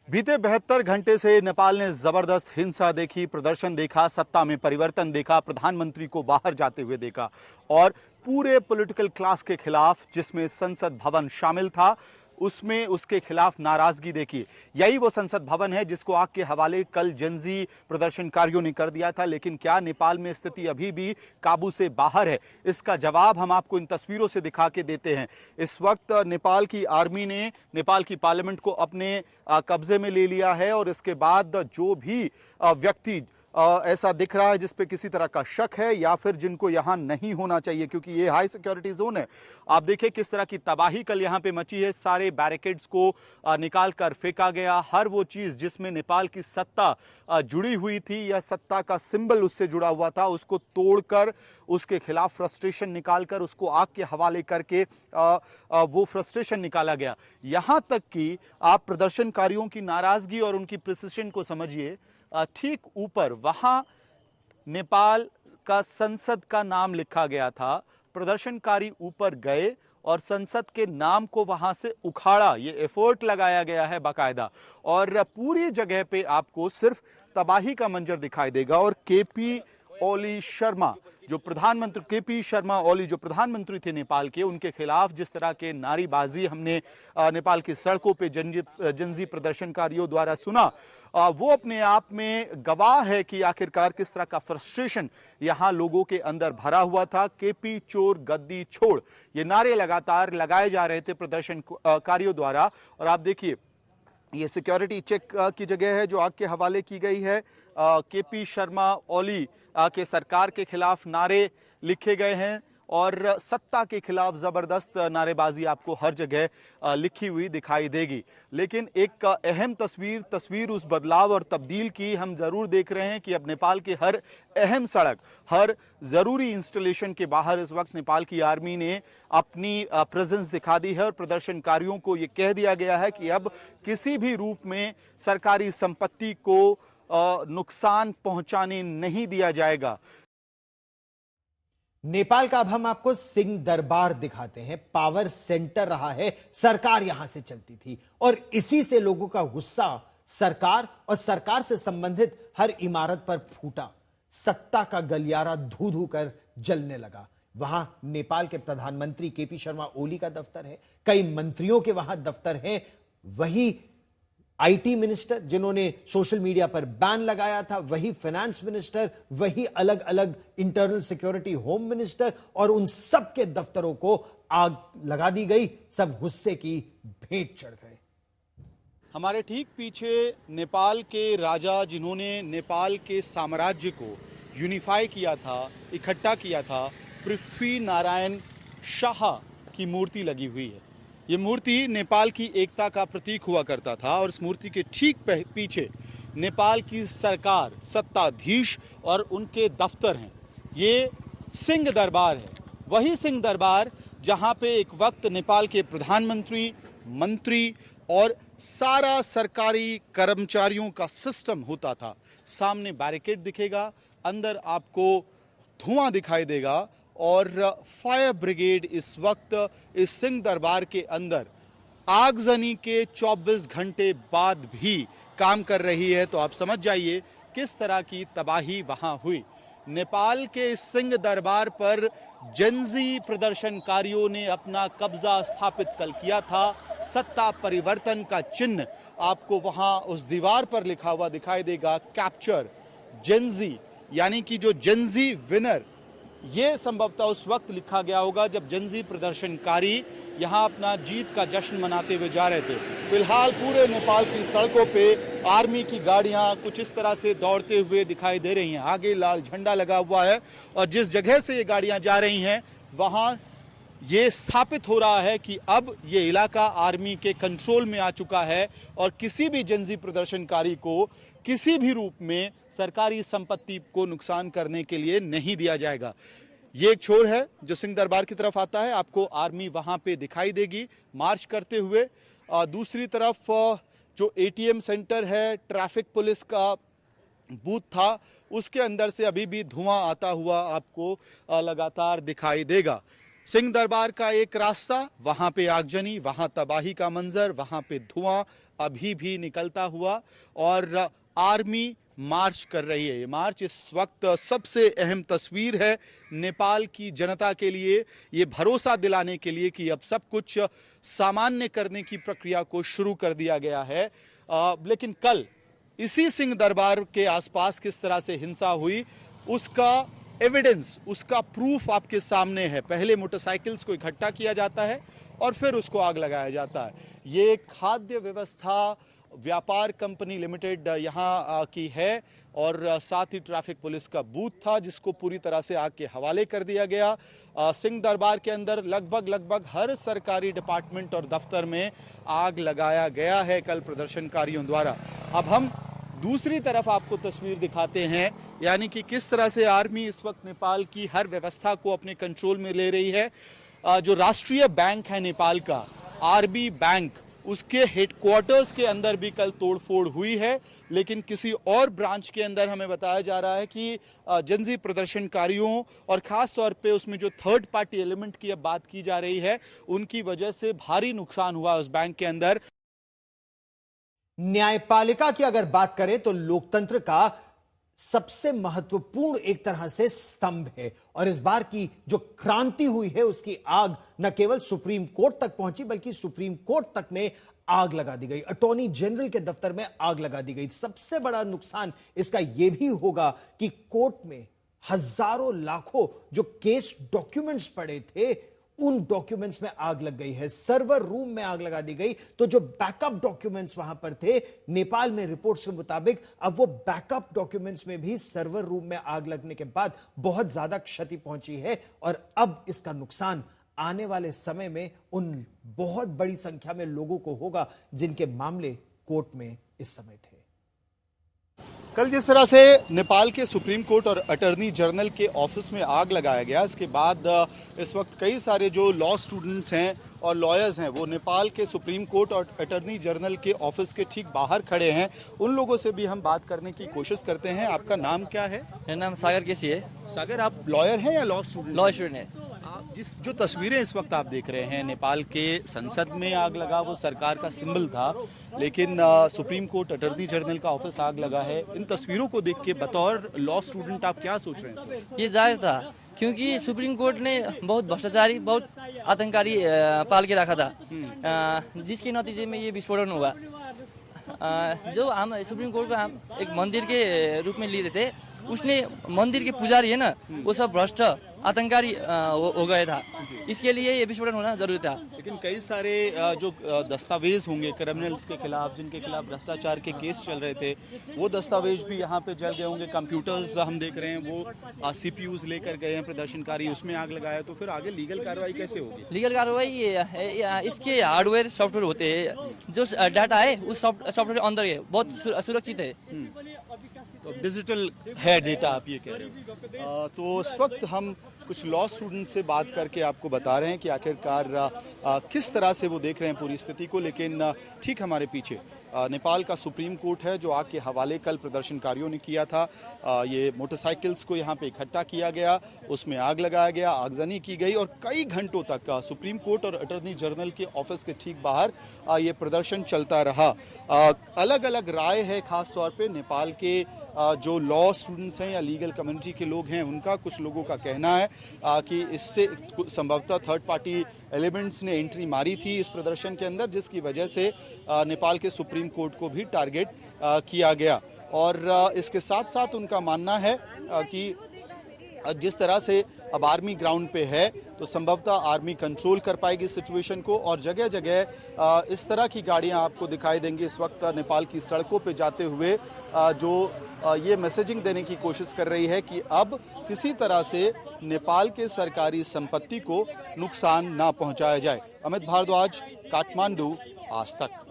बीते 72 घंटे से नेपाल ने जबरदस्त हिंसा देखी, प्रदर्शन देखा, सत्ता में परिवर्तन देखा, प्रधानमंत्री को बाहर जाते हुए देखा और पूरे पॉलिटिकल क्लास के खिलाफ, जिसमें संसद भवन शामिल था, उसमें उसके खिलाफ नाराजगी देखी। यही वो संसद भवन है जिसको आग के हवाले कल जेनजी प्रदर्शनकारियों ने कर दिया था। लेकिन क्या नेपाल में स्थिति अभी भी काबू से बाहर है? इसका जवाब हम आपको इन तस्वीरों से दिखा के देते हैं। इस वक्त नेपाल की आर्मी ने नेपाल की पार्लियामेंट को अपने कब्जे में ले लिया है और इसके बाद जो भी व्यक्ति ऐसा दिख रहा है जिस पे किसी तरह का शक है या फिर जिनको यहां नहीं होना चाहिए, क्योंकि ये हाई सिक्योरिटी जोन है। आप देखिए किस तरह की तबाही कल यहां पे मची है। सारे बैरिकेड्स को निकाल कर फेंका गया। हर वो चीज जिसमें नेपाल की सत्ता जुड़ी हुई थी या सत्ता का सिंबल उससे जुड़ा हुआ था, उसको तोड़कर उसके खिलाफ फ्रस्ट्रेशन निकालकर उसको आग के हवाले करके वो फ्रस्ट्रेशन निकाला गया। यहां तक कि आप प्रदर्शनकारियों की नाराजगी और उनकी प्रिसिशन को समझिए। ठीक ऊपर वहां नेपाल का संसद का नाम लिखा गया था। प्रदर्शनकारी ऊपर गए और संसद के नाम को वहां से उखाड़ा। ये एफर्ट लगाया गया है बाकायदा और पूरी जगह पे आपको सिर्फ तबाही का मंजर दिखाई देगा। और केपी शर्मा ओली जो प्रधानमंत्री थे नेपाल के, उनके खिलाफ जिस तरह के नारेबाजी हमने नेपाल की सड़कों पे जनजी प्रदर्शनकारियों द्वारा सुना, वो अपने आप में गवाह है कि आखिरकार किस तरह का फ्रस्ट्रेशन यहां लोगों के अंदर भरा हुआ था। केपी चोर गद्दी छोड़, ये नारे लगातार लगाए जा रहे थे प्रदर्शनकारियों द्वारा। और आप देखिए ये सिक्योरिटी चेक की जगह है जो आग के हवाले की गई है। केपी शर्मा ओली के सरकार के खिलाफ नारे लिखे गए हैं और सत्ता के खिलाफ जबरदस्त नारेबाजी आपको हर जगह लिखी हुई दिखाई देगी। लेकिन एक अहम तस्वीर उस बदलाव और तब्दील की हम जरूर देख रहे हैं कि अब नेपाल के हर अहम सड़क, हर जरूरी इंस्टॉलेशन के बाहर इस वक्त नेपाल की आर्मी ने अपनी प्रेजेंस दिखा दी है और प्रदर्शनकारियों को यह कह दिया गया है कि अब किसी भी रूप में सरकारी संपत्ति को नुकसान पहुंचाने नहीं दिया जाएगा। नेपाल का अब हम आपको सिंह दरबार दिखाते हैं। पावर सेंटर रहा है, सरकार यहां से चलती थी और इसी से लोगों का गुस्सा सरकार और सरकार से संबंधित हर इमारत पर फूटा। सत्ता का गलियारा धू धू कर जलने लगा। वहां नेपाल के प्रधानमंत्री केपी शर्मा ओली का दफ्तर है, कई मंत्रियों के वहां दफ्तर हैं, वही आईटी मिनिस्टर जिन्होंने सोशल मीडिया पर बैन लगाया था, वही फाइनेंस मिनिस्टर, वही अलग अलग इंटरनल सिक्योरिटी होम मिनिस्टर, और उन सब के दफ्तरों को आग लगा दी गई। सब गुस्से की भेंट चढ़ गए। हमारे ठीक पीछे नेपाल के राजा जिन्होंने नेपाल के साम्राज्य को यूनिफाई किया था, इकट्ठा किया था, पृथ्वी नारायण शाह की मूर्ति लगी हुई है। ये मूर्ति नेपाल की एकता का प्रतीक हुआ करता था और इस मूर्ति के ठीक पीछे नेपाल की सरकार, सत्ताधीश और उनके दफ्तर हैं। ये सिंह दरबार है, वही सिंह दरबार जहां पे एक वक्त नेपाल के प्रधानमंत्री, मंत्री और सारा सरकारी कर्मचारियों का सिस्टम होता था। सामने बैरिकेड दिखेगा, अंदर आपको धुआं दिखाई देगा और फायर ब्रिगेड इस वक्त इस सिंह दरबार के अंदर आगजनी के 24 घंटे बाद भी काम कर रही है। तो आप समझ जाइए किस तरह की तबाही वहां हुई। नेपाल के इस सिंह दरबार पर जेनजी प्रदर्शनकारियों ने अपना कब्जा स्थापित कल किया था। सत्ता परिवर्तन का चिन्ह आपको वहां उस दीवार पर लिखा हुआ दिखाई देगा, कैप्चर जेनजी, यानी कि जो जेनजी विनर। ये संभवतः उस वक्त लिखा गया होगा जब जेनजी प्रदर्शनकारी यहां अपना जीत का जश्न मनाते हुए जा रहे थे। फिलहाल पूरे नेपाल की सड़कों पे आर्मी की गाड़ियां कुछ इस तरह से दौड़ते हुए दिखाई दे रही हैं। आगे लाल झंडा लगा हुआ है और जिस जगह से ये गाड़ियां जा रही हैं वहां ये स्थापित हो रहा है कि अब ये इलाका आर्मी के कंट्रोल में आ चुका है और किसी भी जेनजी प्रदर्शनकारी को किसी भी रूप में सरकारी संपत्ति को नुकसान करने के लिए नहीं दिया जाएगा। ये एक छोर है जो सिंह दरबार की तरफ आता है, आपको आर्मी वहां पे दिखाई देगी मार्च करते हुए। दूसरी तरफ जो एटीएम सेंटर है, ट्रैफिक पुलिस का बूथ था, उसके अंदर से अभी भी धुआं आता हुआ आपको लगातार दिखाई देगा। सिंह दरबार का एक रास्ता, वहां पे आगजनी, वहां तबाही का मंजर, वहां पे धुआं अभी भी निकलता हुआ और आर्मी मार्च कर रही है। ये मार्च इस वक्त सबसे अहम तस्वीर है नेपाल की जनता के लिए, ये भरोसा दिलाने के लिए कि अब सब कुछ सामान्य करने की प्रक्रिया को शुरू कर दिया गया है। लेकिन कल इसी सिंह दरबार के आसपास किस तरह से हिंसा हुई, उसका एविडेंस, उसका प्रूफ आपके सामने है। पहले मोटरसाइकिल्स को इकट्ठा किया जाता है और फिर उसको आग लगाया जाता है। ये खाद्य व्यवस्था व्यापार कंपनी लिमिटेड यहाँ की है और साथ ही ट्रैफिक पुलिस का बूथ था जिसको पूरी तरह से आग के हवाले कर दिया गया। सिंह दरबार के अंदर लगभग हर सरकारी डिपार्टमेंट और दफ्तर में आग लगाया गया है कल प्रदर्शनकारियों द्वारा। अब हम दूसरी तरफ आपको तस्वीर दिखाते हैं, यानी कि किस तरह से आर्मी इस वक्त नेपाल की हर व्यवस्था को अपने कंट्रोल में ले रही है। जो राष्ट्रीय बैंक है नेपाल का, आरबी बैंक, उसके हेडक्वार्टर्स के अंदर भी कल तोड़फोड़ हुई है। लेकिन किसी और ब्रांच के अंदर हमें बताया जा रहा है कि जनजी प्रदर्शनकारियों और खास तौर पे उसमें जो थर्ड पार्टी एलिमेंट की अब बात की जा रही है, उनकी वजह से भारी नुकसान हुआ उस बैंक के अंदर। न्यायपालिका की अगर बात करें तो लोकतंत्र का सबसे महत्वपूर्ण एक तरह से स्तंभ है और इस बार की जो क्रांति हुई है उसकी आग न केवल सुप्रीम कोर्ट तक पहुंची बल्कि सुप्रीम कोर्ट तक में आग लगा दी गई, अटॉर्नी जनरल के दफ्तर में आग लगा दी गई। सबसे बड़ा नुकसान इसका यह भी होगा कि कोर्ट में हजारों लाखों जो केस डॉक्यूमेंट्स पड़े थे उन डॉक्यूमेंट्स में आग लग गई है। सर्वर रूम में आग लगा दी गई। तो जो बैकअप डॉक्यूमेंट्स वहां पर थे, नेपाल में रिपोर्ट्स के मुताबिक अब वो बैकअप डॉक्यूमेंट्स में भी सर्वर रूम में आग लगने के बाद बहुत ज्यादा क्षति पहुंची है और अब इसका नुकसान आने वाले समय में उन बहुत बड़ी संख्या में लोगों को होगा जिनके मामले कोर्ट में इस समय थे। कल जिस तरह से नेपाल के सुप्रीम कोर्ट और अटॉर्नी जनरल के ऑफिस में आग लगाया गया, इसके बाद इस वक्त कई सारे जो लॉ स्टूडेंट्स हैं और लॉयर्स हैं वो नेपाल के सुप्रीम कोर्ट और अटॉर्नी जनरल के ऑफिस के ठीक बाहर खड़े हैं। उन लोगों से भी हम बात करने की कोशिश करते हैं। आपका नाम क्या है? मेरा नाम सागर केसी है। सागर, आप लॉयर हैं या लॉ स्टूडेंट? लॉ स्टूडेंट है। जो तस्वीरें इस वक्त आप देख रहे हैं, नेपाल के संसद में आग लगा, वो सरकार का सिंबल था, लेकिन सुप्रीम कोर्ट अटॉर्नी जनरल का ऑफिस आग लगा है। इन तस्वीरों को देख के बतौर लॉ स्टूडेंट आप क्या सोच रहे हैं? ये जायज था क्योंकि सुप्रीम कोर्ट ने बहुत भ्रष्टाचारी, बहुत आतंककारी पाल के रखा था, जिसके नतीजे में ये विस्फोटन हुआ। जो हम सुप्रीम कोर्ट को हम एक मंदिर के रूप में लिए थे, उसने मंदिर के पुजारी है ना, वो सब भ्रष्ट आतंककारी हो गया था, इसके लिए ये विस्फोटन होना जरूरी था। लेकिन कई सारे जो दस्तावेज होंगे क्रिमिनल्स के खिलाफ, जिनके खिलाफ भ्रष्टाचार के केस चल रहे थे, वो दस्तावेज भी यहाँ पे जल गए होंगे। कंप्यूटर्स हम देख रहे हैं, वो सीपीयूज लेकर गए हैं प्रदर्शनकारी, उसमें आग लगाया। तो फिर आगे लीगल कार्रवाई कैसे होगी? लीगल कार्रवाई इसके हार्डवेयर सॉफ्टवेयर होते हैं, जो डाटा है उस सॉफ्टवेयर के अंदर है, बहुत सुरक्षित है। तो डिजिटल है डेटा, आप ये कह रहे हो। तो इस वक्त हम कुछ लॉ स्टूडेंट से बात करके आपको बता रहे हैं कि आखिरकार किस तरह से वो देख रहे हैं पूरी स्थिति को। लेकिन ठीक हमारे पीछे नेपाल का सुप्रीम कोर्ट है जो आग के हवाले कल प्रदर्शनकारियों ने किया था। ये मोटरसाइकिल्स को यहाँ पे इकट्ठा किया गया, उसमें आग लगाया गया, आगजनी की गई और कई घंटों तक सुप्रीम कोर्ट और अटॉर्नी जनरल के ऑफिस के ठीक बाहर ये प्रदर्शन चलता रहा। अलग अलग राय है, खास तौर पे नेपाल के जो लॉ स्टूडेंट्स हैं या लीगल कम्युनिटी के लोग हैं, उनका, कुछ लोगों का कहना है कि इससे संभवतः थर्ड पार्टी एलिमेंट्स ने एंट्री मारी थी इस प्रदर्शन के अंदर, जिसकी वजह से नेपाल के सुप्रीम कोर्ट को भी टारगेट किया गया। और इसके साथ साथ उनका मानना है कि जिस तरह से अब आर्मी ग्राउंड पे है तो संभवतः आर्मी कंट्रोल कर पाएगी सिचुएशन को। और जगह जगह इस तरह की गाड़ियां आपको दिखाई देंगी इस वक्त नेपाल की सड़कों पे जाते हुए, जो ये मैसेजिंग देने की कोशिश कर रही है कि अब किसी तरह से नेपाल के सरकारी संपत्ति को नुकसान ना पहुंचाया जाए। अमित भारद्वाज, काठमांडू, आज तक।